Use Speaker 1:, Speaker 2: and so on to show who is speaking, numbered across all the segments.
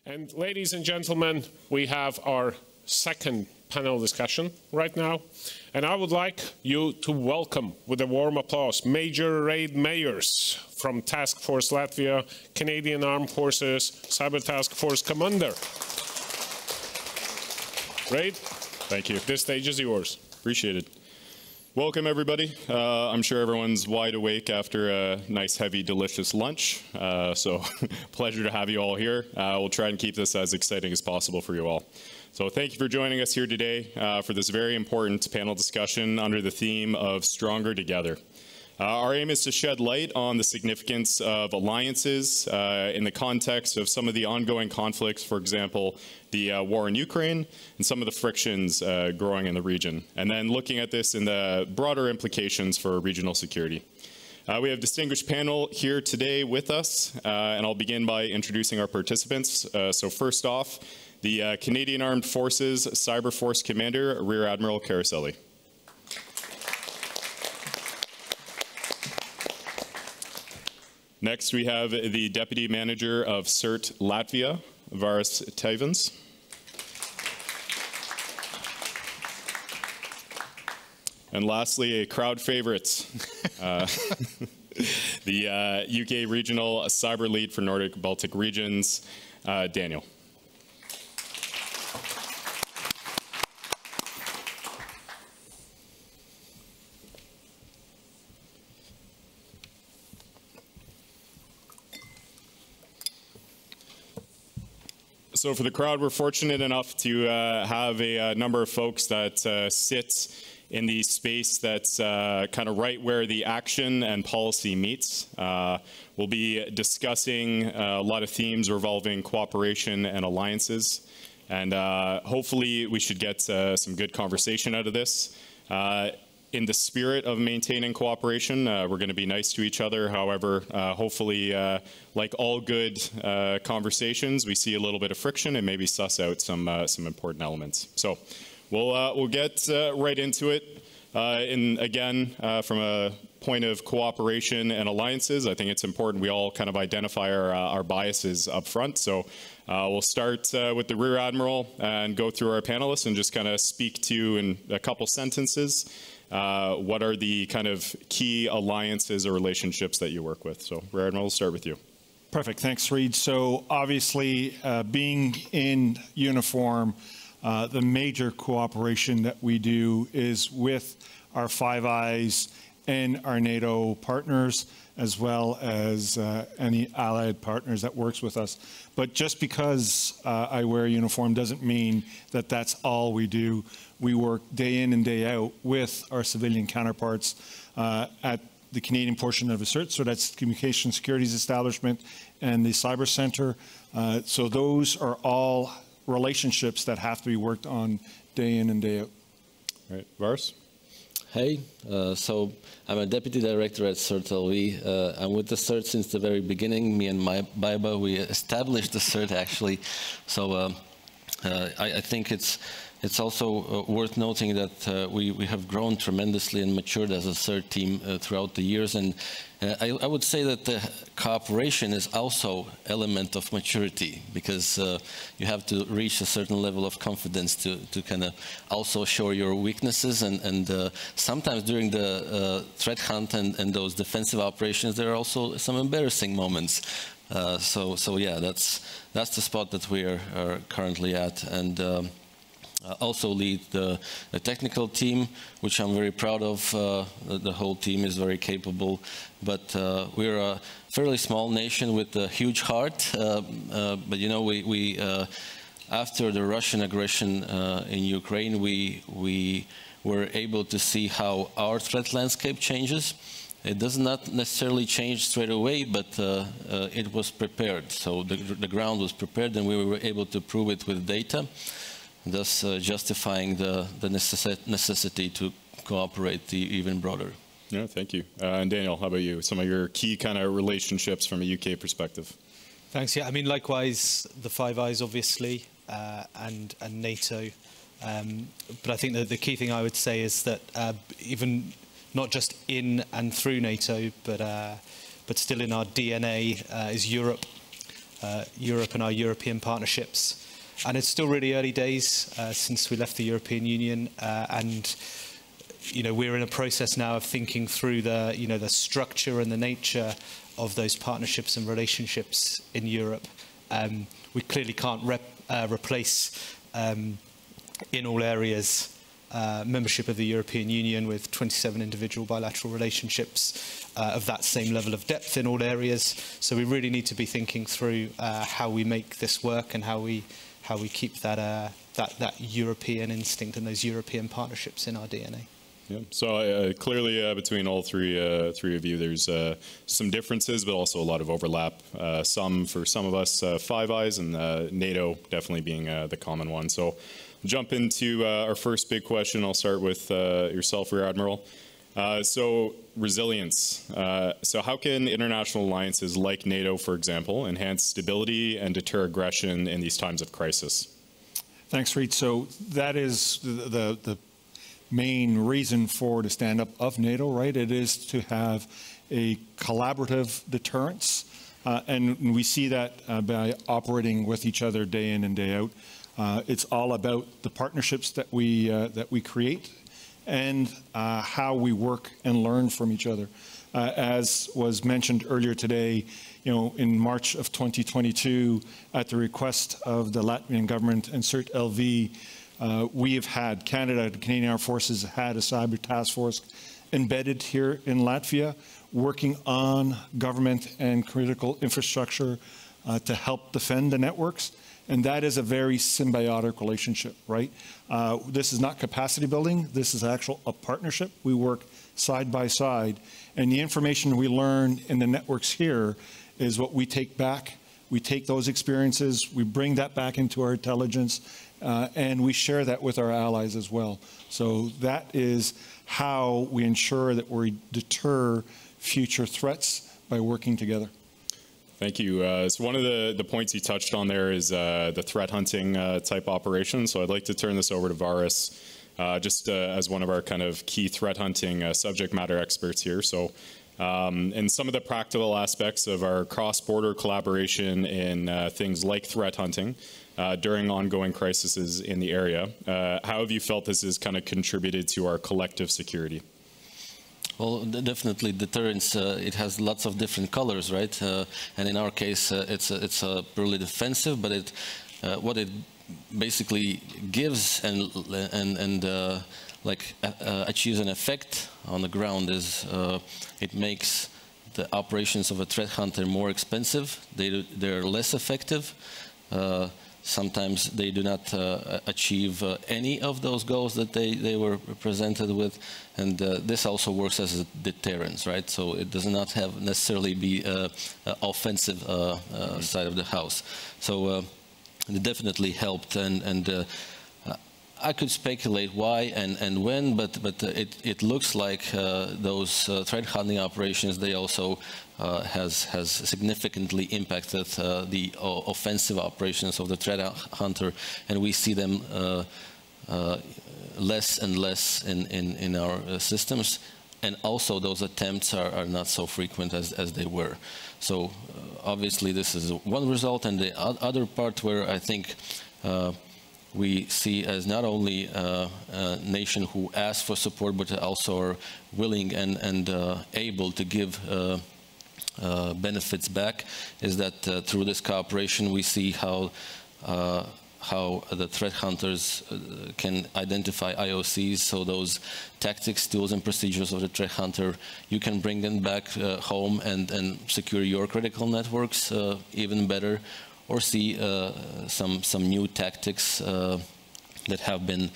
Speaker 1: And ladies and gentlemen, we have our second panel discussion right now. And I would like you to welcome with a warm applause Major Reid Meyers from Task Force Latvia, Canadian Armed Forces Cyber Task Force Commander. Reid,
Speaker 2: thank you.
Speaker 1: This stage is yours.
Speaker 2: Appreciate it. Welcome, everybody. I'm sure everyone's wide awake after a nice, heavy, delicious lunch. So pleasure to have you all here. We'll try and keep this as exciting as possible for you all. So thank you for joining us here today for this very important panel discussion under the theme of Stronger Together. Our aim is to shed light on the significance of alliances in the context of some of the ongoing conflicts, for example, the war in Ukraine and some of the frictions growing in the region, and then looking at this in the broader implications for regional security. We have a distinguished panel here today with us, and I'll begin by introducing our participants. So first off, the Canadian Armed Forces Cyber Force Commander, Rear Admiral Caroselli. Next, we have the Deputy Manager of CERT.LV, Varis Tevens. And lastly, a crowd favorite, the UK Regional Cyber Lead for Nordic Baltic Regions, Daniel. So for the crowd, we're fortunate enough to have a number of folks that sit in the space that's kind of right where the action and policy meets. We'll be discussing a lot of themes revolving cooperation and alliances. And hopefully we should get some good conversation out of this. In the spirit of maintaining cooperation, we're going to be nice to each other. However, hopefully, like all good conversations, we see a little bit of friction and maybe suss out some important elements. So we'll get right into it. And again, from a point of cooperation and alliances, I think it's important we all kind of identify our biases up front. So we'll start with the Rear Admiral and go through our panelists and just kind of speak to in a couple sentences what are the kind of key alliances or relationships that you work with. So Rear Admiral, we'll start with you.
Speaker 3: Perfect, thanks Reid. So obviously being in uniform, the major cooperation that we do is with our Five Eyes and our NATO partners, as well as any allied partners that works with us. But just because I wear a uniform doesn't mean that that's all we do. We work day in and day out with our civilian counterparts at the Canadian portion of the CERT, so that's Communication Securities Establishment and the Cyber Center. So those are all relationships that have to be worked on day in and day out.
Speaker 2: All right, Varis?
Speaker 4: Hey, so I'm a Deputy Director at CERT.LV. I'm with the CERT since the very beginning. Me and my Baiba, we established the CERT actually. So I think it's also worth noting that we have grown tremendously and matured as a CERT team throughout the years. And I would say that the cooperation is also an element of maturity, because you have to reach a certain level of confidence to kind of also show your weaknesses. And sometimes during the threat hunt and those defensive operations, there are also some embarrassing moments. So yeah, that's the spot that we are currently at. And also lead the technical team, which I'm very proud of. The whole team is very capable, but we're a fairly small nation with a huge heart. But you know, we after the Russian aggression in Ukraine, we were able to see how our threat landscape changes. It does not necessarily change straight away, but it was prepared. So the ground was prepared, and we were able to prove it with data, thus justifying the necessity to cooperate even broader.
Speaker 2: Yeah, thank you. And Daniel, how about you? Some of your key kind of relationships from a UK perspective.
Speaker 5: Thanks. Yeah, I mean, likewise, the Five Eyes, obviously, and NATO. But I think that the key thing I would say is that even not just in and through NATO, but still in our DNA is Europe. Europe and our European partnerships. And it's still really early days since we left the European Union, and we're in a process now of thinking through the structure and the nature of those partnerships and relationships in Europe. We clearly can't replace in all areas membership of the European Union with 27 individual bilateral relationships of that same level of depth in all areas. So we really need to be thinking through how we make this work and how we keep that European instinct and those European partnerships in our DNA.
Speaker 2: Yeah. So clearly between all three of you, there's some differences, but also a lot of overlap. Some for some of us, Five Eyes and NATO definitely being the common one. So jump into our first big question. I'll start with yourself, Rear Admiral. So resilience. So how can international alliances like NATO, for example, enhance stability and deter aggression in these times of crisis?
Speaker 3: Thanks, Reid. So that is the main reason for the stand-up of NATO, right? It is to have a collaborative deterrence, and we see that by operating with each other day in and day out. It's all about the partnerships that we create and how we work and learn from each other. As was mentioned earlier today, in March of 2022, at the request of the Latvian government and CERT.LV, we have had, Canada, the Canadian Armed Forces had a cyber task force embedded here in Latvia, working on government and critical infrastructure to help defend the networks. And that is a very symbiotic relationship, right? This is not capacity building. This is a partnership. We work side by side. And the information we learn in the networks here is what we take back. We take those experiences, we bring that back into our intelligence, and we share that with our allies as well. So that is how we ensure that we deter future threats by working together.
Speaker 2: Thank you. So one of the points you touched on there is the threat hunting type operation. So I'd like to turn this over to Varis, just as one of our kind of key threat hunting subject matter experts here. So and some of the practical aspects of our cross-border collaboration in things like threat hunting during ongoing crises in the area. How have you felt this has kind of contributed to our collective security?
Speaker 4: Well, definitely deterrence, it has lots of different colors, right? And in our case, it's purely defensive, but what it basically gives and achieves an effect on the ground is it makes the operations of a threat hunter more expensive. They're less effective. Sometimes they do not achieve any of those goals that they were presented with, and this also works as a deterrence, right? So it does not have necessarily be offensive side of the house. So it definitely helped, and I could speculate why and when, but it looks like those threat hunting operations, they also has significantly impacted the offensive operations of the threat hunter, and we see them less and less in our systems, and also those attempts are not so frequent as they were. So obviously this is one result, and the other part where I think we see as not only a nation who asks for support, but also are willing and able to give benefits back, is that through this cooperation we see how the threat hunters can identify IOCs, so those tactics, tools, and procedures of the threat hunter, you can bring them back home and secure your critical networks even better, or see some new tactics that have been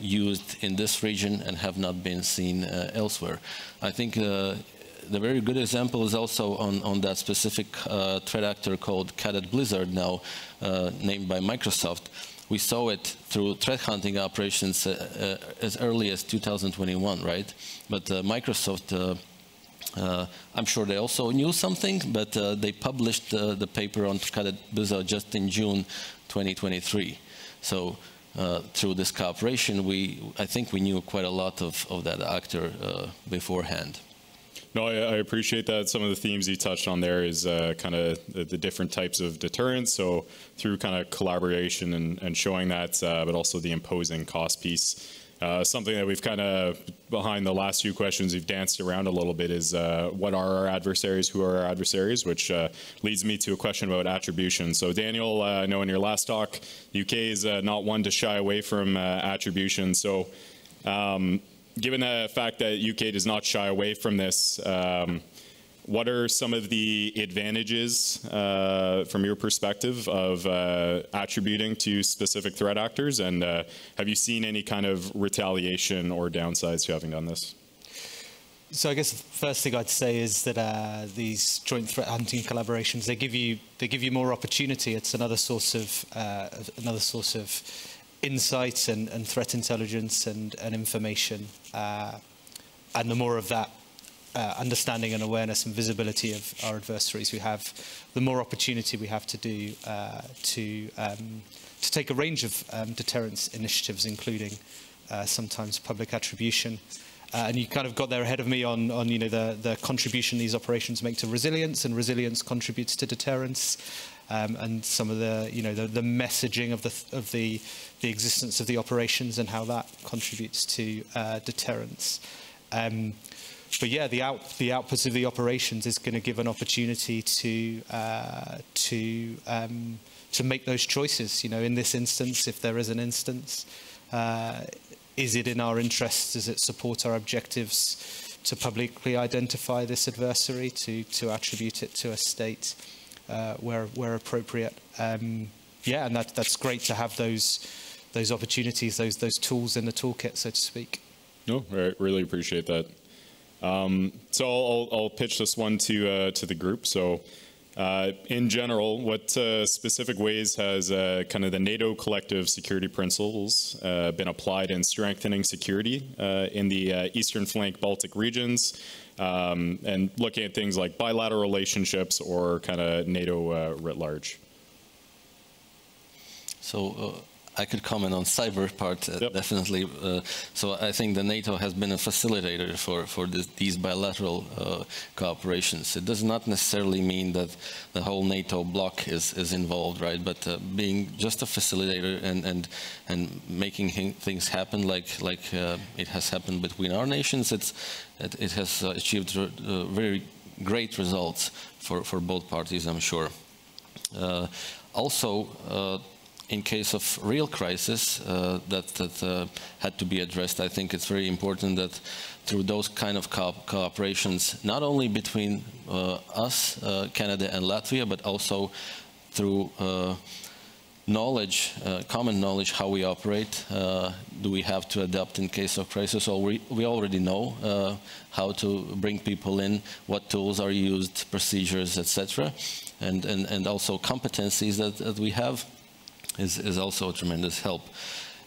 Speaker 4: used in this region and have not been seen elsewhere. I think the very good example is also on that specific threat actor called Cadet Blizzard, now named by Microsoft. We saw it through threat hunting operations as early as 2021, right? But Microsoft, I'm sure they also knew something, but they published the paper on Cadet Blizzard just in June 2023. So through this cooperation, I think we knew quite a lot of that actor beforehand.
Speaker 2: No, I appreciate that. Some of the themes you touched on there is kind of the different types of deterrence. So through kind of collaboration and showing that, but also the imposing cost piece. Something that we've kind of, behind the last few questions, we've danced around a little bit is what are our adversaries, who are our adversaries, which leads me to a question about attribution. So Daniel, I know in your last talk, the UK is not one to shy away from attribution. So given the fact that UK does not shy away from this, what are some of the advantages from your perspective of attributing to specific threat actors? And have you seen any kind of retaliation or downsides to having done this?
Speaker 5: So I guess the first thing I'd say is that these joint threat hunting collaborations, they give you more opportunity. It's another source of insight and threat intelligence and information. And the more of that understanding and awareness and visibility of our adversaries we have, the more opportunity we have to do to take a range of deterrence initiatives, including sometimes public attribution. And you kind of got there ahead of me on you know the contribution these operations make to resilience, and resilience contributes to deterrence, and some of the you know the messaging of the existence of the operations and how that contributes to deterrence. But yeah, the outputs of the operations is going to give an opportunity to make those choices. You know, in this instance, if there is an instance, is it in our interests? Does it support our objectives to publicly identify this adversary, to attribute it to a state where appropriate? Yeah, and that's great to have those opportunities, those tools in the toolkit, so to speak.
Speaker 2: No, I really appreciate that. So I'll pitch this one to the group. So in general, what specific ways has kind of the NATO collective security principles been applied in strengthening security in the Eastern Flank Baltic regions, and looking at things like bilateral relationships or kind of NATO writ large?
Speaker 4: So I could comment on cyber part,
Speaker 2: Yep.
Speaker 4: Definitely. So I think the NATO has been a facilitator for these bilateral cooperations. It does not necessarily mean that the whole NATO bloc is involved, right? But being just a facilitator and making things happen like it has happened between our nations, it has achieved very great results for both parties, I'm sure. Also, in case of real crisis that had to be addressed, I think it's very important that through those kind of cooperations, not only between us, Canada and Latvia, but also through knowledge, common knowledge, how we operate, do we have to adapt in case of crisis, or we already know how to bring people in, what tools are used, procedures, etc., and also competencies that we have. Is also a tremendous help,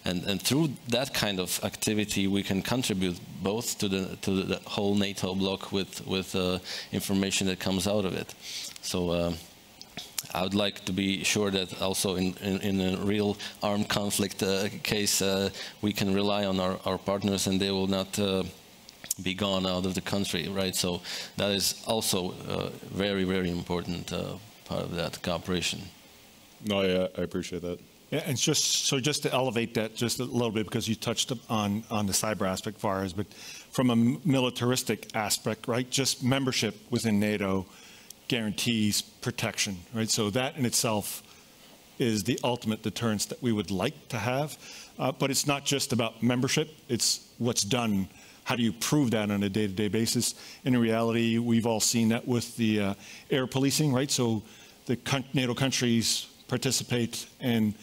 Speaker 4: and through that kind of activity we can contribute both to the whole NATO bloc with information that comes out of it. So I would like to be sure that also in a real armed conflict case we can rely on our partners, and they will not be gone out of the country, right? So that is also very, very important part of that cooperation.
Speaker 2: No, yeah, I appreciate that.
Speaker 3: Yeah, and just to elevate that just a little bit, because you touched on the cyber aspect, Fars, but from a militaristic aspect, right? Just membership within NATO guarantees protection, right? So that in itself is the ultimate deterrence that we would like to have. But it's not just about membership; it's what's done. How do you prove that on a day-to-day basis? In reality, we've all seen that with the air policing, right? So the NATO countries participate and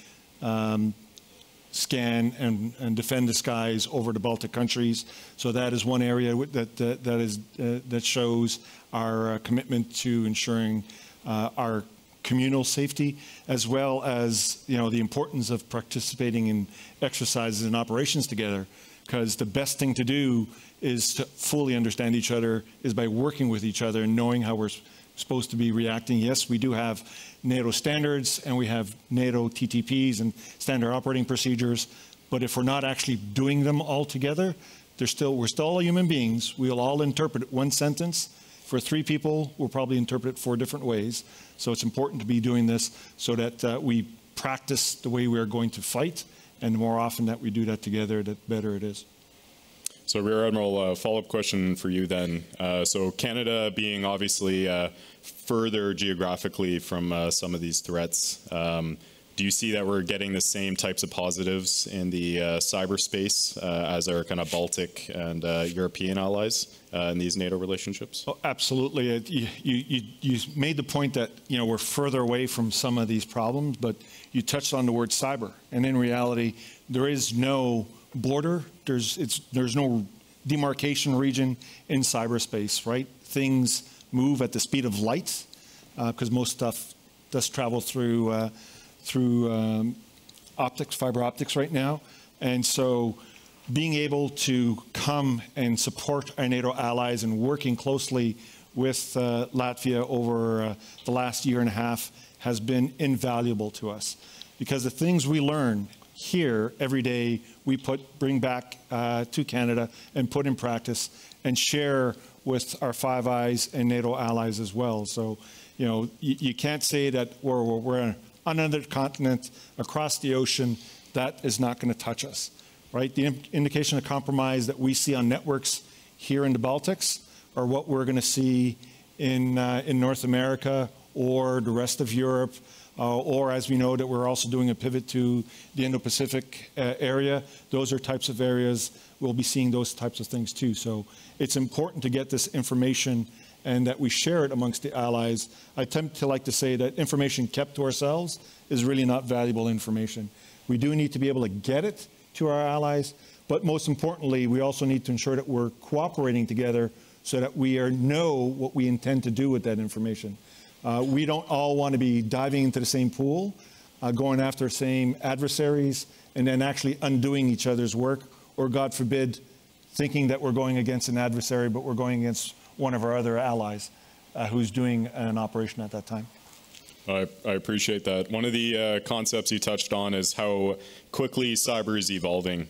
Speaker 3: scan and defend the skies over the Baltic countries. So that is one area that shows our commitment to ensuring our communal safety, as well as the importance of participating in exercises and operations together. Because the best thing to do is to fully understand each other is by working with each other and knowing how we're supposed to be reacting. Yes, we do have NATO standards and we have NATO TTPs and standard operating procedures, but if we're not actually doing them all together, we're still all human beings. We'll all interpret one sentence. For 3 people, we'll probably interpret it 4 different ways. So it's important to be doing this so that we practice the way we are going to fight, and the more often that we do that together, the better it is.
Speaker 2: So Rear Admiral, follow-up question for you then. So Canada being obviously further geographically from some of these threats, do you see that we're getting the same types of positives in the cyberspace as our kind of Baltic and European allies in these NATO relationships?
Speaker 3: Oh, absolutely. You made the point that we're further away from some of these problems, but you touched on the word cyber, and in reality, there is no border. There's no demarcation region in cyberspace, right? Things move at the speed of light because most stuff does travel through optics, fiber optics right now. And so being able to come and support our NATO allies and working closely with Latvia over the last year and a half has been invaluable to us. Because the things we learn here every day, we bring back to Canada and put in practice and share with our Five Eyes and NATO allies as well. So, you can't say that we're on another continent, across the ocean, that is not going to touch us, right? The indication of compromise that we see on networks here in the Baltics are what we're going to see in North America or the rest of Europe, or as we know that we're also doing a pivot to the Indo-Pacific area. Those are types of areas we'll be seeing those types of things too. So it's important to get this information and that we share it amongst the allies. I tend to like to say that information kept to ourselves is really not valuable information. We do need to be able to get it to our allies, but most importantly, we also need to ensure that we're cooperating together so that we know what we intend to do with that information. We don't all want to be diving into the same pool, going after the same adversaries, and then actually undoing each other's work, or God forbid, thinking that we're going against an adversary, but we're going against one of our other allies who's doing an operation at that time.
Speaker 2: I appreciate that. One of the concepts you touched on is how quickly cyber is evolving.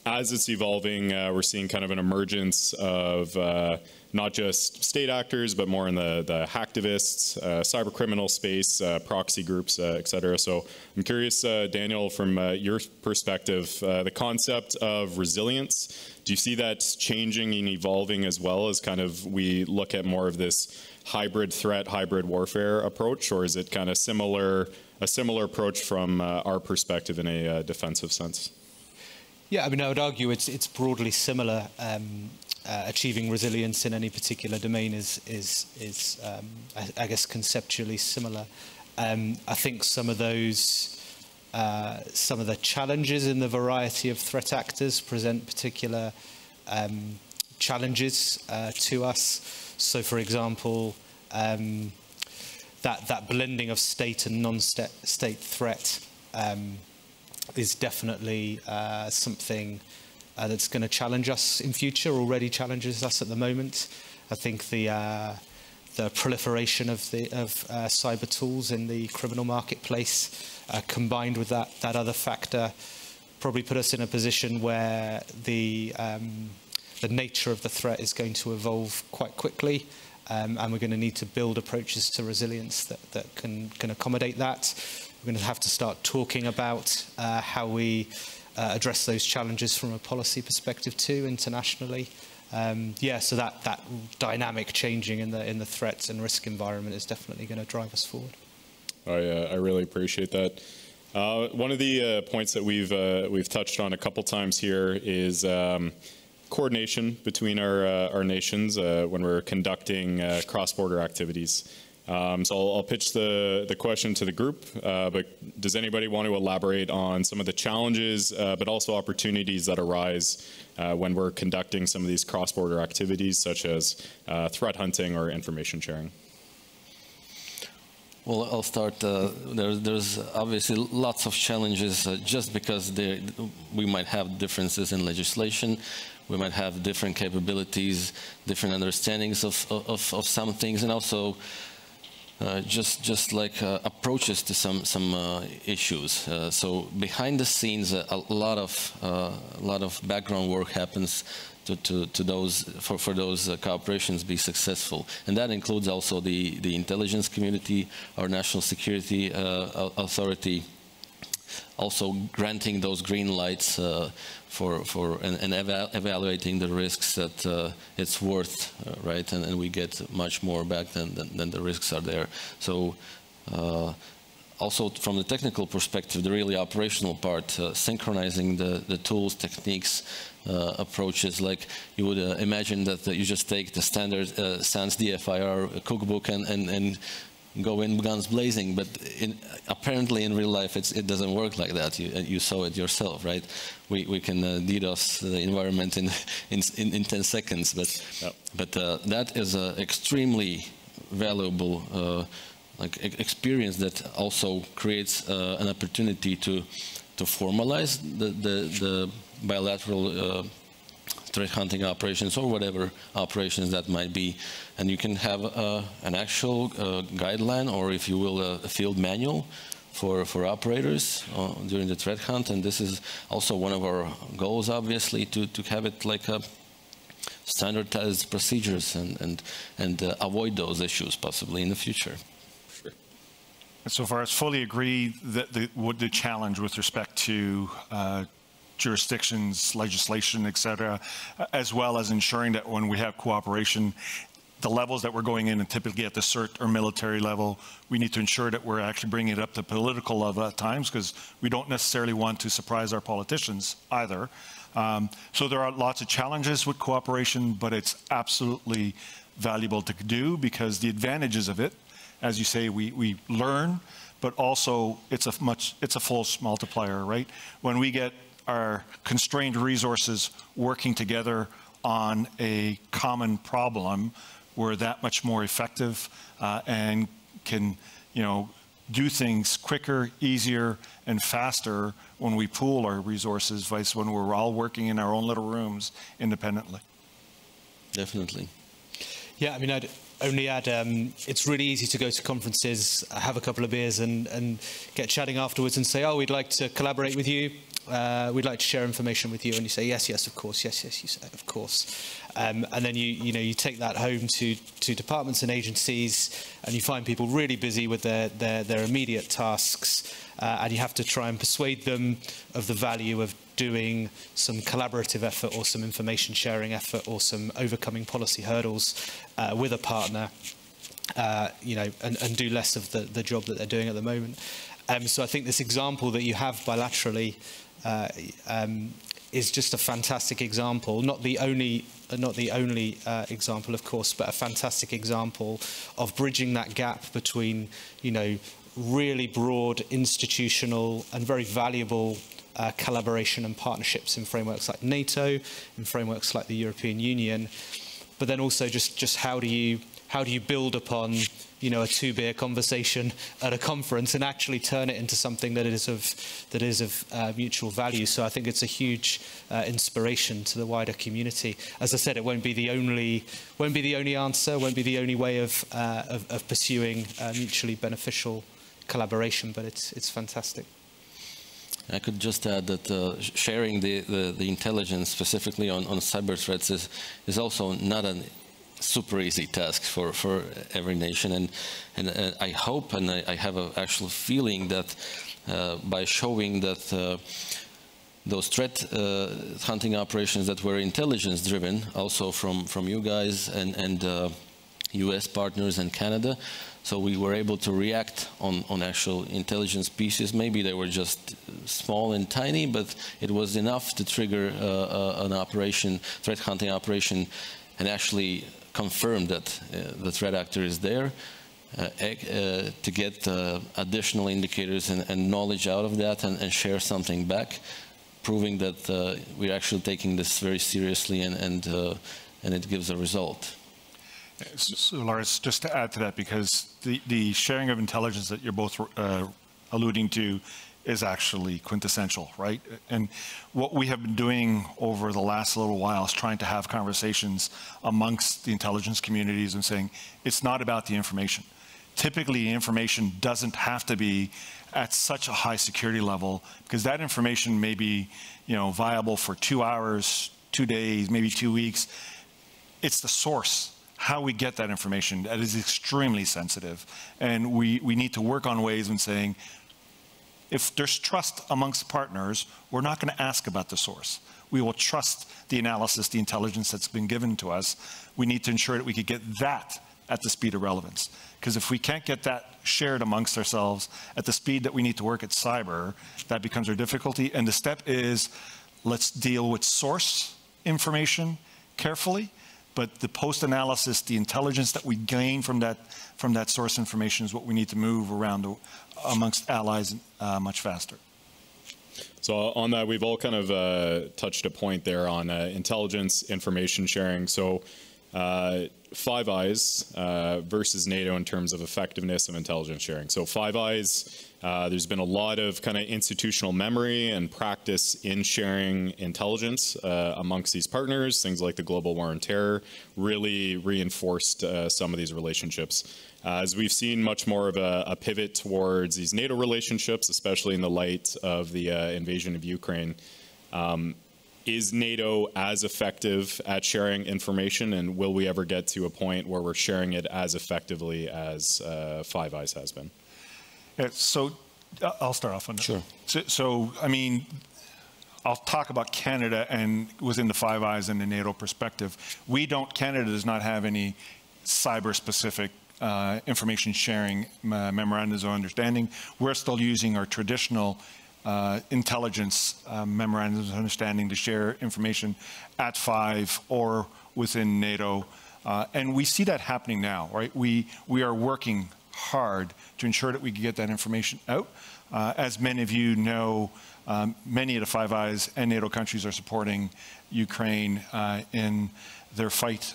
Speaker 2: As it's evolving, we're seeing kind of an emergence of not just state actors, but more in the hacktivists, cyber criminal space, proxy groups, et cetera. So I'm curious, Daniel, from your perspective, the concept of resilience, do you see that changing and evolving as well as kind of we look at more of this hybrid threat, hybrid warfare approach, or is it kind of a similar approach from our perspective in a defensive sense?
Speaker 5: Yeah, I mean, I would argue it's broadly similar. Achieving resilience in any particular domain is I guess, conceptually similar. I think some of the challenges in the variety of threat actors present particular challenges to us. So, for example, that blending of state and non-state threat is definitely something that's going to challenge us in future, already challenges us at the moment. I think the proliferation of cyber tools in the criminal marketplace, combined with that other factor, probably put us in a position where the nature of the threat is going to evolve quite quickly, and we're going to need to build approaches to resilience that can accommodate that. We're going to have to start talking about how we address those challenges from a policy perspective too, internationally. So that dynamic changing in the threats and risk environment is definitely going to drive us forward.
Speaker 2: I really appreciate that. One of the points that we've touched on a couple times here is coordination between our nations when we're conducting cross-border activities. So I'll pitch the question to the group, but does anybody want to elaborate on some of the challenges, but also opportunities that arise when we're conducting some of these cross-border activities, such as threat hunting or information sharing?
Speaker 4: Well, I'll start. There's obviously lots of challenges just because we might have differences in legislation. We might have different capabilities, different understandings of some things, and also just like approaches to some issues. So behind the scenes, a lot of background work happens to those for those cooperations be successful, and that includes also the intelligence community, our national security authority, also granting those green lights and evaluating the risks that it's worth, right? And we get much more back than the risks are there. So also from the technical perspective, the really operational part, synchronizing the tools, techniques, approaches, like you would imagine that you just take the standard SANS DFIR cookbook and go in guns blazing, but apparently in real life it doesn't work like that. You saw it yourself, right? We can DDoS the environment in 10 seconds, but that is an extremely valuable experience that also creates an opportunity to formalize the bilateral threat hunting operations or whatever operations that might be, and you can have an actual guideline, or if you will, a field manual for operators during the threat hunt. And this is also one of our goals, obviously, to have it like a standardized procedures and avoid those issues possibly in the future.
Speaker 3: Sure. So far as fully agree that the challenge with respect to jurisdictions, legislation, et cetera, as well as ensuring that when we have cooperation, the levels that we're going in, and typically at the CERT or military level, we need to ensure that we're actually bringing it up to political level at times, because we don't necessarily want to surprise our politicians either. So there are lots of challenges with cooperation, but it's absolutely valuable to do, because the advantages of it, as you say, we learn, but also it's a force multiplier, right? When we get our constrained resources working together on a common problem, we're that much more effective and can, do things quicker, easier, and faster when we pool our resources, vice when we're all working in our own little rooms independently.
Speaker 4: Definitely.
Speaker 5: Yeah, I mean, I'd only add, it's really easy to go to conferences, have a couple of beers and get chatting afterwards and say, oh, we'd like to collaborate with you. We'd like to share information with you, and you say yes, yes, of course, yes, yes, you say of course, and then you take that home to departments and agencies, and you find people really busy with their immediate tasks, and you have to try and persuade them of the value of doing some collaborative effort or some information sharing effort or some overcoming policy hurdles with a partner, and do less of the job that they're doing at the moment. So I think this example that you have bilaterally is just a fantastic example, not the only example, of course, but a fantastic example of bridging that gap between, really broad institutional and very valuable collaboration and partnerships in frameworks like NATO, in frameworks like the European Union, but then also just how do you build upon a 2-beer conversation at a conference and actually turn it into something that is of mutual value. So I think it's a huge inspiration to the wider community. As I said, it won't be the only answer, won't be the only way of pursuing mutually beneficial collaboration, but it's fantastic.
Speaker 4: I could just add that sharing the intelligence specifically on cyber threats is also not a super easy task for every nation, and I hope, and I have an actual feeling that by showing that those threat hunting operations that were intelligence driven, also from you guys and US partners and Canada, so we were able to react on actual intelligence pieces. Maybe they were just small and tiny, but it was enough to trigger an operation, threat hunting operation, and actually confirm that the threat actor is there, to get additional indicators and knowledge out of that and share something back, proving that we're actually taking this very seriously and it gives a result.
Speaker 3: So Lars, just to add to that, because the sharing of intelligence that you're both alluding to is actually quintessential, right? And what we have been doing over the last little while is trying to have conversations amongst the intelligence communities and saying, it's not about the information. typically information doesn't have to be at such a high security level, because that information may be, viable for 2 hours, 2 days, maybe 2 weeks. It's the source, how we get that information, that is extremely sensitive. And we need to work on ways in saying, if there's trust amongst partners, we're not going to ask about the source. We will trust the analysis, the intelligence that's been given to us. We need to ensure that we could get that at the speed of relevance. Because if we can't get that shared amongst ourselves at the speed that we need to work at cyber, that becomes our difficulty. And the step is, let's deal with source information carefully, but the post-analysis, the intelligence that we gain from that source information is what we need to move around amongst allies much faster.
Speaker 2: So on that, we've all kind of touched a point there on intelligence, information sharing. So Five Eyes versus NATO in terms of effectiveness of intelligence sharing. So Five Eyes, there's been a lot of kind of institutional memory and practice in sharing intelligence amongst these partners. Things like the global war on terror really reinforced some of these relationships. As we've seen much more of a pivot towards these NATO relationships, especially in the light of the invasion of Ukraine, is NATO as effective at sharing information, and will we ever get to a point where we're sharing it as effectively as Five Eyes has been?
Speaker 3: Yeah, so I'll start off on that.
Speaker 4: Sure.
Speaker 3: So, I mean, I'll talk about Canada and within the Five Eyes and the NATO perspective. Canada does not have any cyber-specific information sharing memorandums of understanding. We're still using our traditional intelligence memorandums of understanding to share information at Five or within NATO. And we see that happening now, right? We are working hard to ensure that we can get that information out. As many of you know, many of the Five Eyes and NATO countries are supporting Ukraine in their fight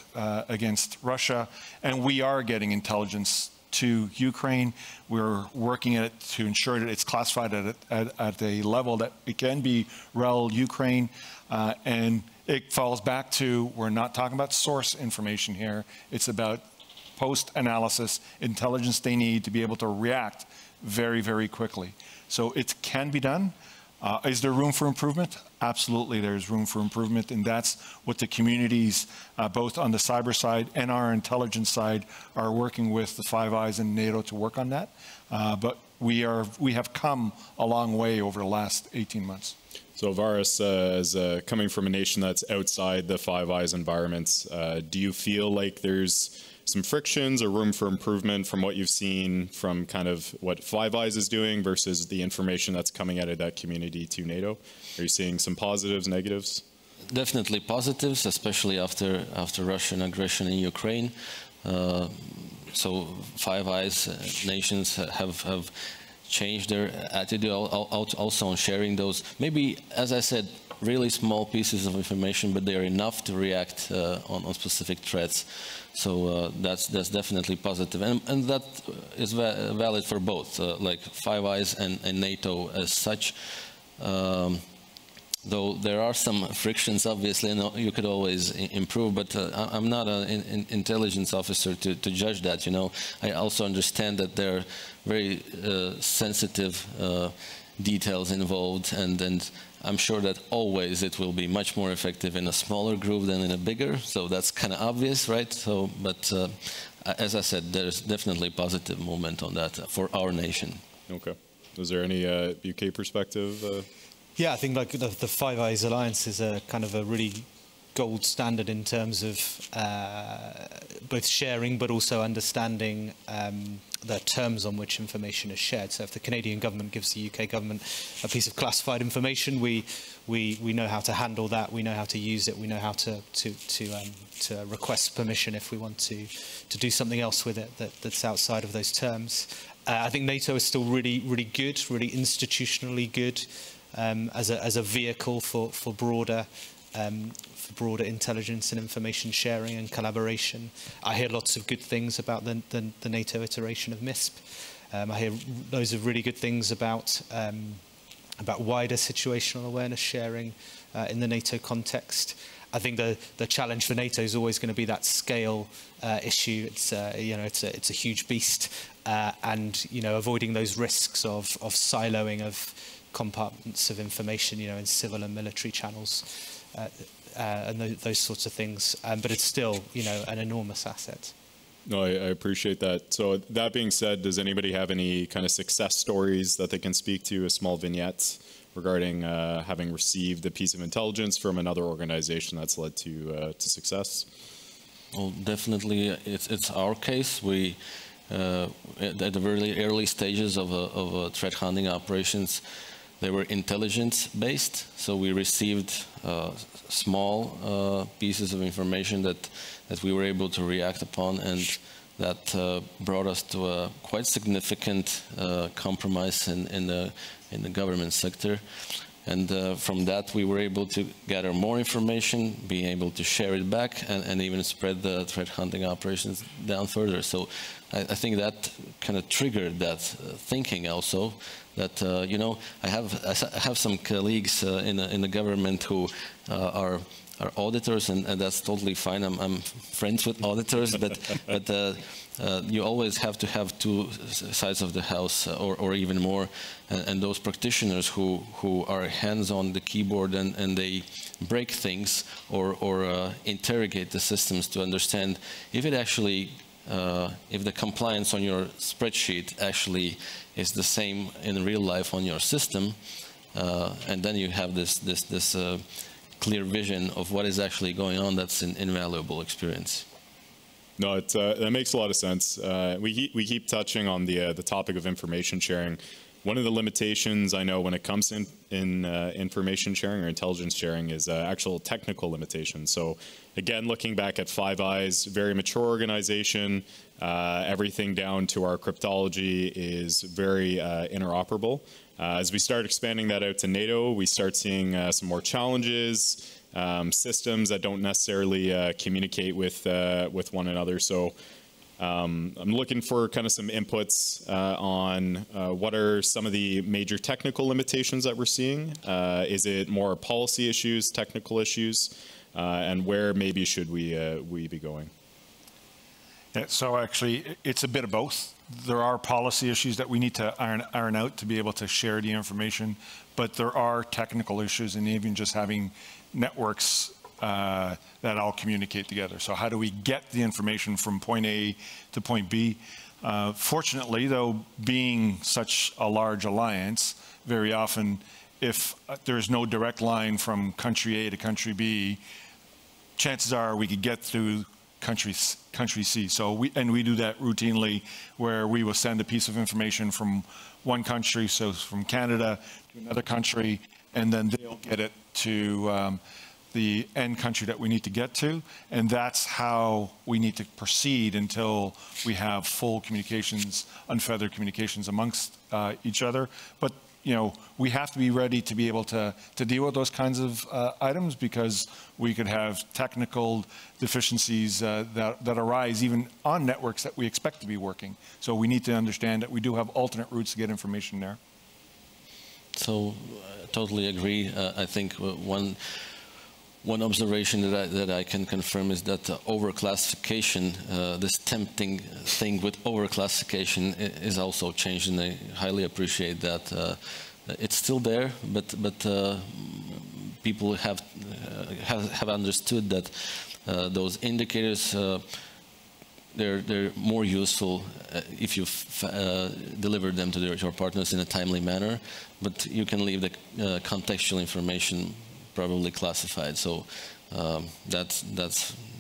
Speaker 3: against Russia, and we are getting intelligence to Ukraine. We're working at it to ensure that it's classified at a level that it can be REL Ukraine, and it falls back to, we're not talking about source information here, it's about post-analysis intelligence they need to be able to react very, very quickly. So it can be done. Is there room for improvement? Absolutely, there's room for improvement, and that's what the communities, both on the cyber side and our intelligence side, are working with the Five Eyes and NATO to work on that. But we have come a long way over the last 18 months.
Speaker 2: So Varis, as coming from a nation that's outside the Five Eyes environments, do you feel like there's some frictions or room for improvement from what you've seen from kind of what Five Eyes is doing versus the information that's coming out of that community to NATO? Are you seeing some positives, negatives?
Speaker 4: Definitely positives, especially after Russian aggression in Ukraine. So Five Eyes nations have changed their attitude also on sharing those, maybe, as I said, really small pieces of information, but they are enough to react on specific threats. So that's definitely positive, and that is valid for both, like Five Eyes and NATO as such. Though there are some frictions, obviously, and you could always improve, but I'm not an intelligence officer to judge that, I also understand that there are very sensitive details involved, and I'm sure that always it will be much more effective in a smaller group than in a bigger, so that's kind of obvious, right? So, but as I said, there's definitely positive movement on that for our nation.
Speaker 2: Okay. Is there any UK perspective?
Speaker 5: Yeah, I think like the Five Eyes Alliance is a kind of a really gold standard in terms of both sharing but also understanding the terms on which information is shared. So if the Canadian government gives the UK government a piece of classified information, we know how to handle that, we know how to use it, we know how to request permission if we want to do something else with it that's outside of those terms. I think NATO is still really good, really institutionally good as a vehicle for broader intelligence and information sharing and collaboration. I hear lots of good things about the NATO iteration of MISP. I hear loads of really good things about wider situational awareness sharing in the NATO context. I think the challenge for NATO is always going to be that scale issue. It's it's a huge beast, and avoiding those risks of siloing of compartments of information, in civil and military channels, and those sorts of things. But it's still, an enormous asset.
Speaker 2: No, I appreciate that. So that being said, does anybody have any kind of success stories that they can speak to, a small vignette regarding having received a piece of intelligence from another organization that's led to success?
Speaker 4: Well, definitely, it's our case. We at the very early stages of threat hunting operations, they were intelligence-based. So we received small pieces of information that we were able to react upon, and that brought us to a quite significant compromise in the government sector. And from that, we were able to gather more information, being able to share it back, and even spread the threat hunting operations down further. So I think that kind of triggered that thinking also, that, I have some colleagues in the government who are auditors, and that's totally fine. I'm friends with auditors, but you always have to have two sides of the house, or even more. And those practitioners who are hands on the keyboard and they break things or interrogate the systems to understand if it actually, if the compliance on your spreadsheet actually is the same in real life on your system, and then you have this clear vision of what is actually going on. That's an invaluable experience.
Speaker 2: No, that makes a lot of sense. We keep touching on the topic of information sharing. One of the limitations I know when it comes in information sharing or intelligence sharing is actual technical limitations. So again, looking back at Five Eyes, very mature organization, everything down to our cryptology is very interoperable. As we start expanding that out to NATO, we start seeing some more challenges, systems that don't necessarily communicate with one another. So I'm looking for kind of some inputs on what are some of the major technical limitations that we're seeing. Is it more policy issues, technical issues, and where maybe should we be going?
Speaker 3: Yeah, so actually, it's a bit of both. There are policy issues that we need to iron out to be able to share the information, but there are technical issues, and even just having networks that all communicate together. So how do we get the information from point A to point B? Fortunately, though, being such a large alliance, very often, if there's no direct line from country A to country B, chances are we could get through country C. So we do that routinely, where we will send a piece of information from one country, so from Canada to another country, and then they'll get it to the end country that we need to get to. And that's how we need to proceed until we have full communications, unfeathered communications amongst each other. But we have to be ready to be able to deal with those kinds of items, because we could have technical deficiencies that arise even on networks that we expect to be working. So we need to understand that we do have alternate routes to get information there. So
Speaker 4: I totally agree. I think one observation that I can confirm is that overclassification, this tempting thing with overclassification, is also changed, and I highly appreciate that. It's still there, but people have understood that those indicators, they're more useful if you deliver them to your partners in a timely manner, but you can leave the contextual information probably classified. So that's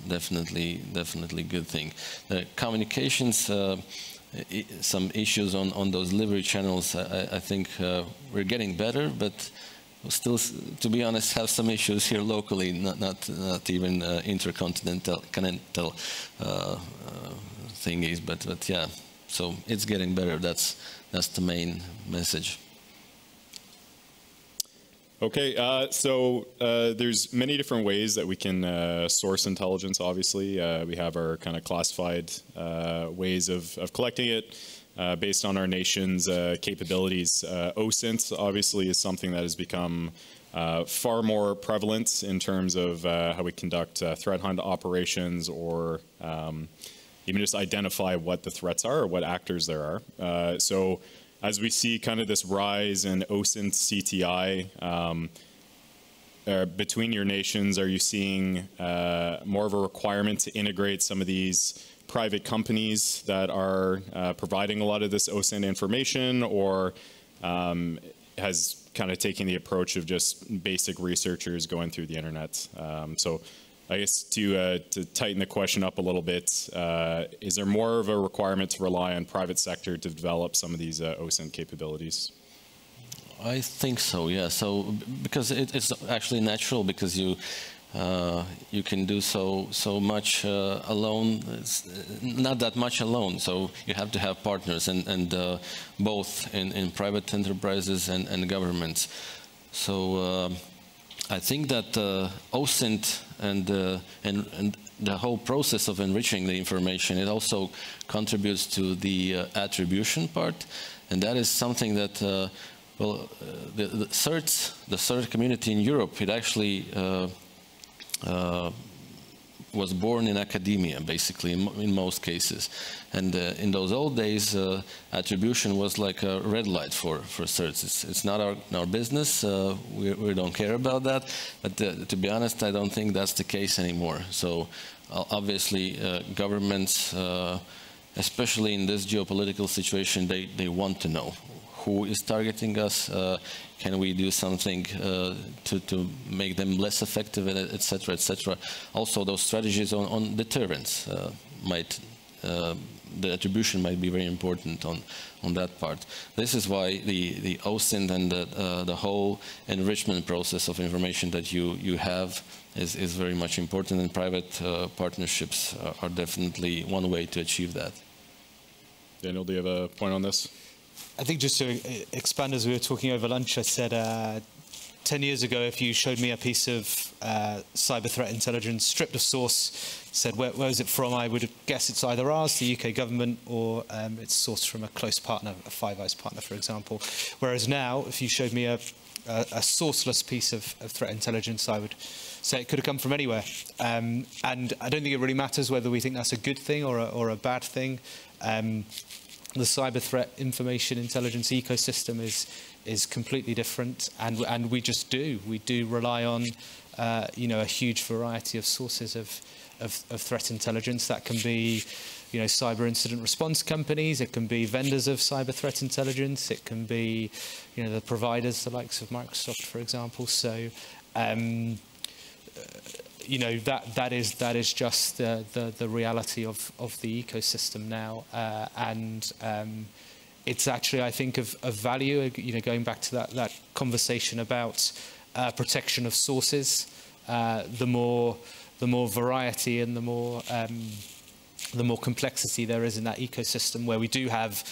Speaker 4: definitely a good thing. The communications, some issues on those delivery channels, I think we're getting better, but we'll still, to be honest, have some issues here locally, not even intercontinental thingies, but yeah, so it's getting better. That's the main message.
Speaker 2: Okay, so there's many different ways that we can source intelligence, obviously. We have our kind of classified ways of collecting it based on our nation's capabilities. OCT, obviously, is something that has become far more prevalent in terms of how we conduct threat hunt operations, or even just identify what the threats are or what actors there are. So as we see kind of this rise in OCT CTI, between your nations, are you seeing more of a requirement to integrate some of these private companies that are providing a lot of this OCT information, or has kind of taken the approach of just basic researchers going through the internet? So I guess to tighten the question up a little bit, is there more of a requirement to rely on private sector to develop some of these OCT capabilities?
Speaker 4: I think so, yeah. So because it's actually natural, because you can do so much alone. It's not that much alone. So you have to have partners, and both in private enterprises and governments. So I think that OCT and the whole process of enriching the information, it also contributes to the attribution part, and that is something that well, the CERT community in Europe, it actually was born in academia, basically, in most cases. And in those old days, attribution was like a red light for CERTs. It's not our business. We don't care about that. But to be honest, I don't think that's the case anymore. So obviously, governments, especially in this geopolitical situation, they want to know who is targeting us. Can we do something to make them less effective, et cetera, et cetera. Also, those strategies on deterrence the attribution might be very important on that part. This is why the OCT and the whole enrichment process of information that you have is very much important, and private partnerships are definitely one way to achieve that.
Speaker 2: Daniel, do you have a point on this?
Speaker 5: I think just to expand, as we were talking over lunch, I said 10 years ago, if you showed me a piece of cyber threat intelligence stripped of source, said where is it from, I would guess it's either ours, the UK government, or it's sourced from a close partner, a Five Eyes partner, for example. Whereas now, if you showed me a sourceless piece of threat intelligence, I would say it could have come from anywhere. And I don't think it really matters whether we think that's a good thing or a bad thing. The cyber threat information intelligence ecosystem is completely different, and we do rely on a huge variety of sources of threat intelligence. That can be cyber incident response companies, it can be vendors of cyber threat intelligence, it can be the providers, the likes of Microsoft, for example. So that is just the reality of the ecosystem now, and it's actually, I think, of value. Going back to that conversation about protection of sources, the more variety and the more complexity there is in that ecosystem, where we do have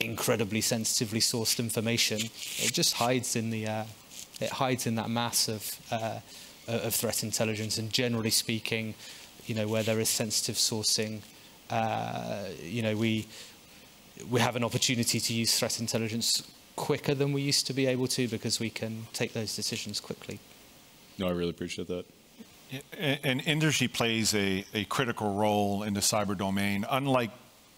Speaker 5: incredibly sensitively sourced information, it just hides in that mass of threat intelligence. And generally speaking, where there is sensitive sourcing, we have an opportunity to use threat intelligence quicker than we used to be able to, because we can take those decisions quickly.
Speaker 2: No, I really appreciate that.
Speaker 3: And industry plays a critical role in the cyber domain, unlike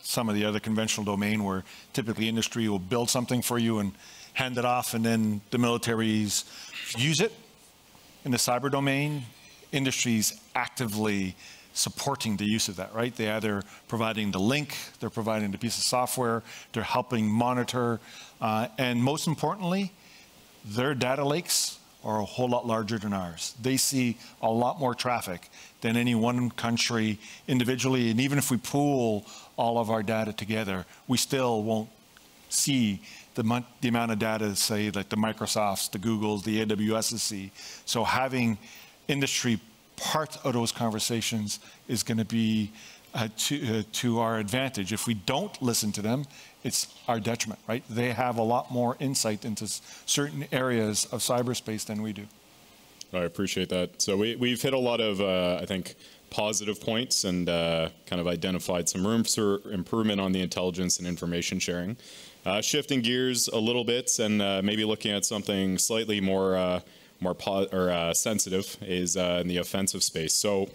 Speaker 3: some of the other conventional domain where typically industry will build something for you and hand it off, and then the militaries use it. In the cyber domain, industry's actively supporting the use of that, right? They're either providing the link, they're providing the piece of software, they're helping monitor, and most importantly, their data lakes are a whole lot larger than ours. They see a lot more traffic than any one country individually, and even if we pool all of our data together, we still won't see the amount of data, say, like the Microsofts, the Googles, the AWSs see. So having industry part of those conversations is going to be to our advantage. If we don't listen to them, it's our detriment, right? They have a lot more insight into certain areas of cyberspace than we do.
Speaker 2: I appreciate that. So we've hit a lot of, I think, positive points and kind of identified some room for improvement on the intelligence and information sharing. Shifting gears a little bit and maybe looking at something slightly more more sensitive is in the offensive space. So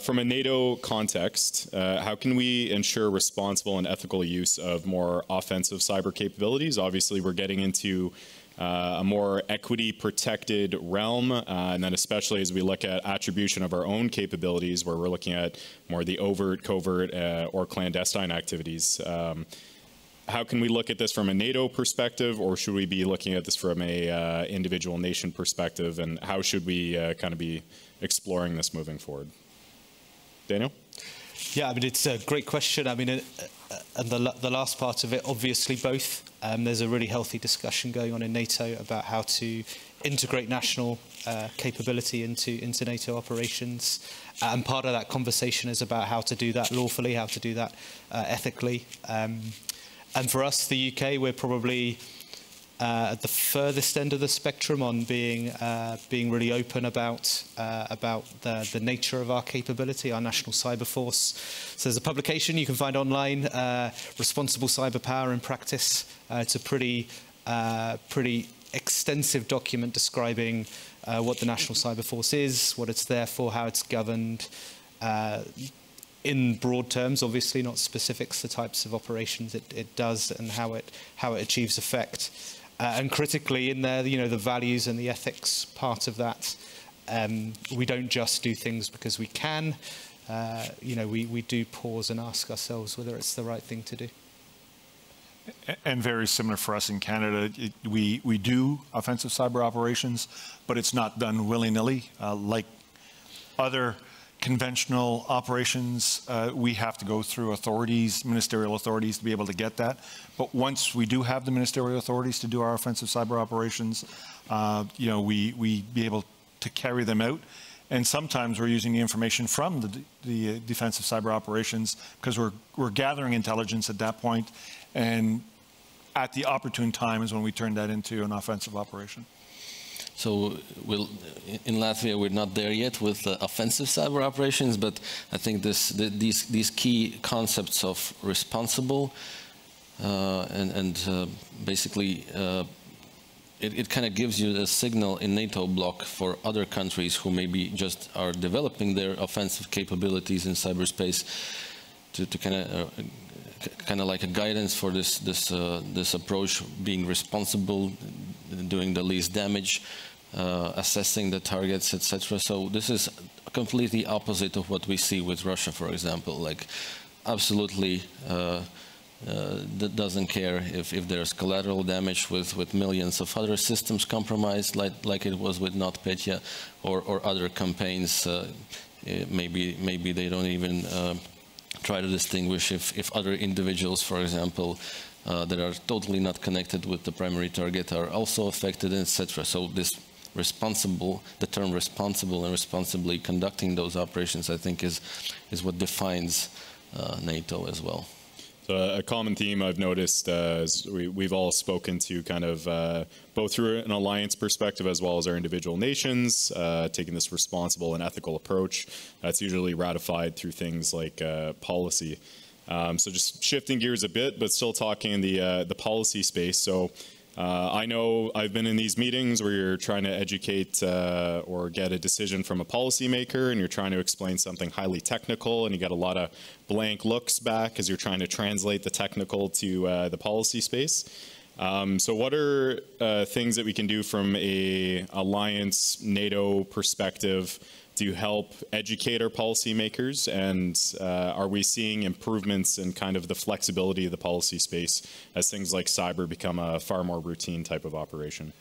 Speaker 2: from a NATO context, how can we ensure responsible and ethical use of more offensive cyber capabilities? Obviously, we're getting into a more equity-protected realm, and then especially as we look at attribution of our own capabilities, where we're looking at more the overt, covert, or clandestine activities. How can we look at this from a NATO perspective, or should we be looking at this from a individual nation perspective, and how should we kind of be exploring this moving forward? Daniel?
Speaker 5: Yeah, I mean, it's a great question. I mean, and the last part of it, obviously both. There's a really healthy discussion going on in NATO about how to integrate national capability into NATO operations. And part of that conversation is about how to do that lawfully, how to do that ethically. And for us, the UK, we're probably at the furthest end of the spectrum on being really open about the nature of our capability, our national cyber force. So there's a publication you can find online, Responsible Cyber Power in Practice. It's a pretty extensive document describing what the national cyber force is, what it's there for, how it's governed. In broad terms, obviously, not specifics, the types of operations it does and how it achieves effect. And critically in there, the values and the ethics part of that. We don't just do things because we can. We do pause and ask ourselves whether it's the right thing to do.
Speaker 3: And very similar for us in Canada, we do offensive cyber operations, but it's not done willy-nilly. Like other conventional operations, we have to go through authorities, ministerial authorities, to be able to get that. But once we do have the ministerial authorities to do our offensive cyber operations, we be able to carry them out. And sometimes we're using the information from the defensive cyber operations because we're gathering intelligence at that point, and at the opportune time is when we turn that into an offensive operation.
Speaker 4: So in Latvia, we're not there yet with offensive cyber operations, but I think these key concepts of responsible and basically it kind of gives you a signal in NATO bloc for other countries who maybe just are developing their offensive capabilities in cyberspace to kind of like a guidance for this approach, being responsible, doing the least damage, assessing the targets, etc. So this is completely opposite of what we see with Russia, for example. Like, absolutely doesn't care if there's collateral damage with millions of other systems compromised, like it was with NotPetya or other campaigns. Maybe they don't even try to distinguish if other individuals, for example, that are totally not connected with the primary target are also affected, etc. So this the term responsible and responsibly conducting those operations, I think, is what defines NATO as well.
Speaker 2: So a common theme I've noticed is we've all spoken to kind of both through an alliance perspective as well as our individual nations, taking this responsible and ethical approach. That's usually ratified through things like policy. So just shifting gears a bit, but still talking the policy space. So I know I've been in these meetings where you're trying to educate or get a decision from a policymaker, and you're trying to explain something highly technical, and you get a lot of blank looks back as you're trying to translate the technical to the policy space. So what are things that we can do from a alliance NATO perspective to help educate our policymakers, and are we seeing improvements in kind of the flexibility of the policy space as things like cyber become a far more routine type of operation?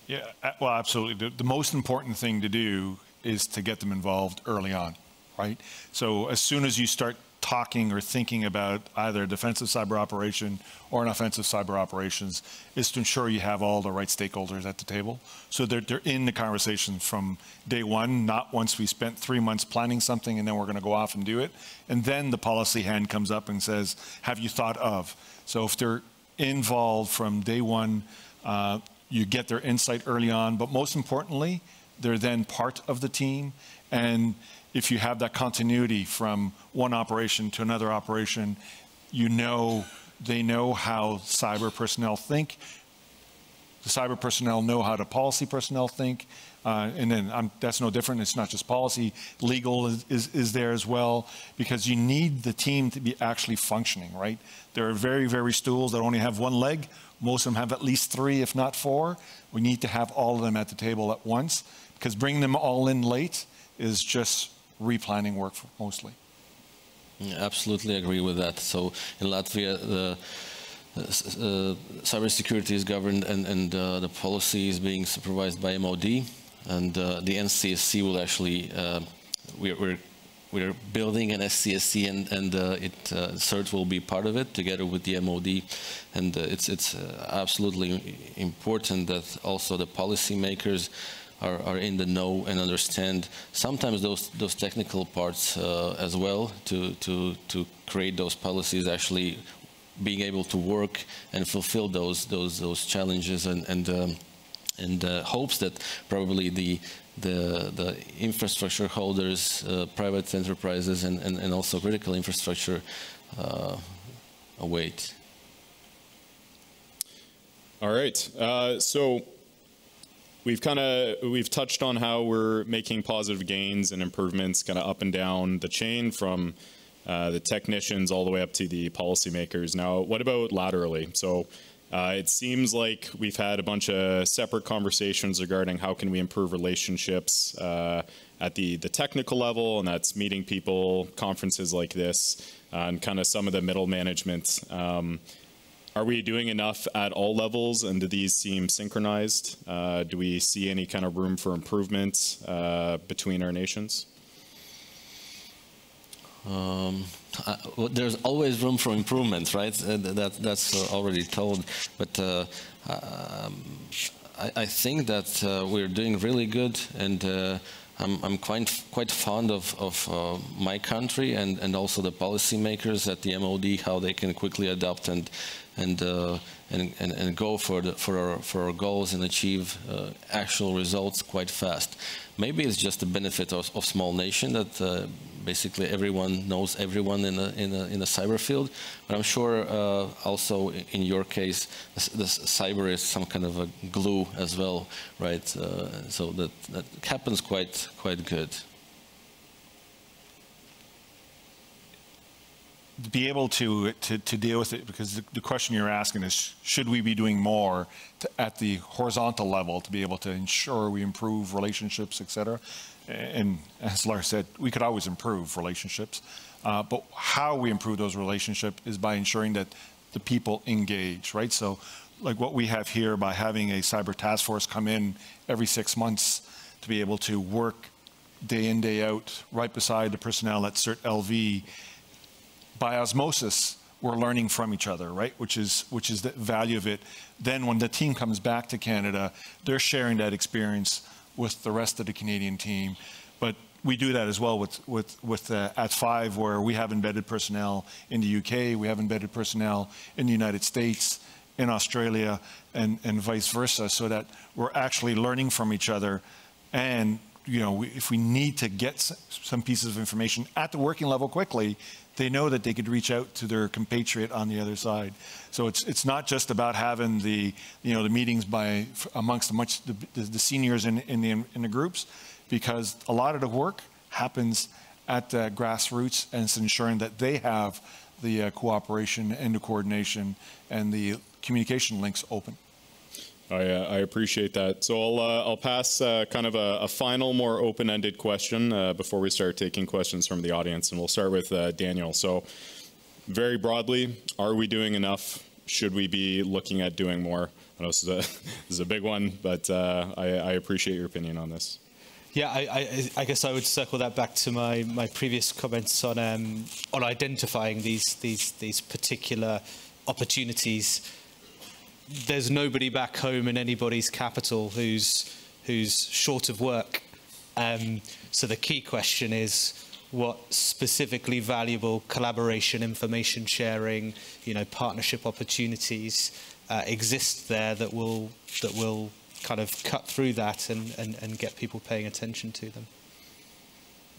Speaker 3: Yeah, well, absolutely. The most important thing to do is to get them involved early on, right? So as soon as you start talking or thinking about either a defensive cyber operation or an offensive cyber operations, is to ensure you have all the right stakeholders at the table. So they're in the conversation from day one, not once we spent 3 months planning something and then we're going to go off and do it. And then the policy hand comes up and says, have you thought of? So if they're involved from day one, you get their insight early on, but most importantly, they're then part of the team. And if you have that continuity from one operation to another operation, they know how cyber personnel think. the cyber personnel know how the policy personnel think. And then that's no different. It's not just policy. Legal is there as well, because you need the team to be actually functioning, right? There are very stools that only have one leg. Most of them have at least 3, if not 4. We need to have all of them at the table at once, because bringing them all in late is just replanning work mostly.
Speaker 4: Yeah, absolutely agree with that. So in Latvia, the cybersecurity is governed and the policy is being supervised by MOD, and the NCSC will actually, we're building an SCSC, and CERT will be part of it together with the MOD, and it's absolutely important that also the policymakers are in the know and understand sometimes those technical parts as well to create those policies, actually being able to work and fulfill those challenges, and hopes that probably the infrastructure holders, private enterprises, and also critical infrastructure await.
Speaker 2: All right. So we've touched on how we're making positive gains and improvements kind of up and down the chain from the technicians all the way up to the policymakers. Now, what about laterally? So it seems like we've had a bunch of separate conversations regarding how can we improve relationships at the technical level, and that's meeting people, conferences like this, and kind of some of the middle management. Are we doing enough at all levels, and do these seem synchronized? Do we see any kind of room for improvement between our nations?
Speaker 4: Well, there's always room for improvement, right? That's already told. But I think that we're doing really good, and I'm quite fond of my country and also the policymakers at the MOD, how they can quickly adapt and go for our goals and achieve actual results quite fast. Maybe it's just the benefit of small nation that basically everyone knows everyone in a cyber field. But I'm sure also in your case, the cyber is some kind of a glue as well, right? So that happens quite good.
Speaker 3: To be able to deal with it, because the question you're asking is, should we be doing more at the horizontal level to be able to ensure we improve relationships, et cetera? And as Lars said, we could always improve relationships, but how we improve those relationships is by ensuring that the people engage, right? So like what we have here, by having a cyber task force come in every 6 months to be able to work day in, day out, right beside the personnel at CERT.LV, by osmosis, we're learning from each other, right? Which is the value of it. Then when the team comes back to Canada, they're sharing that experience with the rest of the Canadian team. But we do that as well with at 5, where we have embedded personnel in the UK, we have embedded personnel in the United States, in Australia, and vice versa, so that we're actually learning from each other. And you know, if we need to get some pieces of information at the working level quickly, they know that they could reach out to their compatriot on the other side. So it's not just about having the meetings amongst the seniors in the groups, because a lot of the work happens at the grassroots, and it's ensuring that they have the cooperation and the coordination and the communication links open.
Speaker 2: I appreciate that. So I'll pass kind of a final, more open-ended question before we start taking questions from the audience, and we'll start with Daniel. So very broadly, are we doing enough? Should we be looking at doing more? I know this is a big one, but I appreciate your opinion on this.
Speaker 5: Yeah, I guess I would circle that back to my previous comments on identifying these particular opportunities. There's nobody back home in anybody's capital who's short of work. So the key question is, what specifically valuable collaboration, information sharing, partnership opportunities exist there that will kind of cut through that and get people paying attention to them.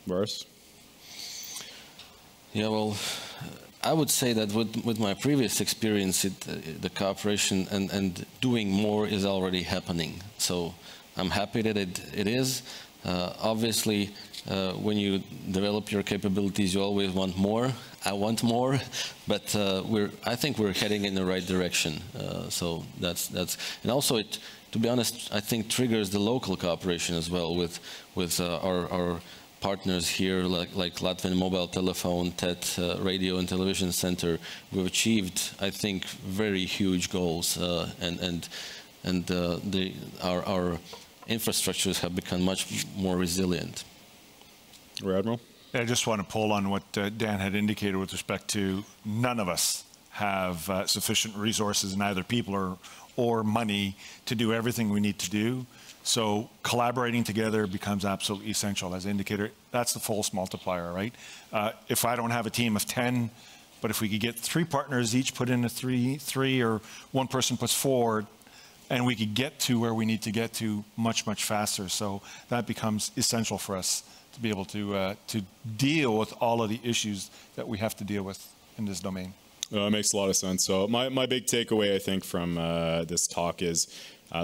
Speaker 2: Boris?
Speaker 4: Yeah, well, I would say that with my previous experience, the cooperation and doing more is already happening. So I'm happy that it is. Obviously, when you develop your capabilities, you always want more. I want more, but I think we're heading in the right direction. So that's and also to be honest, I think triggers the local cooperation as well with our partners here, like Latvian Mobile Telephone, TET, Radio and Television Center. We've achieved, I think, very huge goals, and our infrastructures have become much more resilient.
Speaker 2: Rear Admiral?
Speaker 3: I just want to pull on what Dan had indicated with respect to none of us have sufficient resources, neither people or money, to do everything we need to do. So collaborating together becomes absolutely essential. As indicated, that's the false multiplier, right? If I don't have a team of 10, but if we could get 3 partners, each put in a three, or one person puts 4, and we could get to where we need to get to much faster. So that becomes essential for us to be able to deal with all of the issues that we have to deal with in this domain.
Speaker 2: It makes a lot of sense. So my big takeaway, I think, from this talk is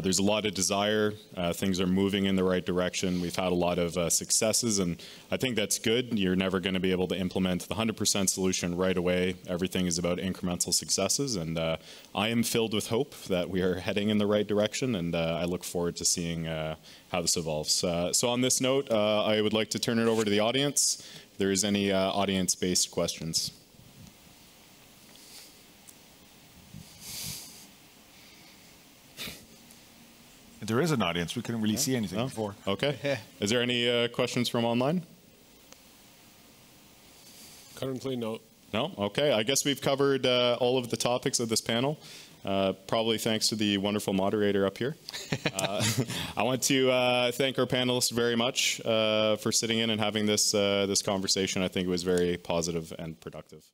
Speaker 2: there's a lot of desire. Things are moving in the right direction. We've had a lot of successes, and I think that's good. You're never going to be able to implement the 100% solution right away. Everything is about incremental successes, and I am filled with hope that we are heading in the right direction, and I look forward to seeing how this evolves. So on this note, I would like to turn it over to the audience. If there is any audience-based questions.
Speaker 3: There is an audience. We couldn't really see anything before.
Speaker 2: Okay. Is there any questions from online?
Speaker 1: Currently, no.
Speaker 2: No? Okay. I guess we've covered all of the topics of this panel. Probably thanks to the wonderful moderator up here. I want to thank our panelists very much for sitting in and having this conversation. I think it was very positive and productive.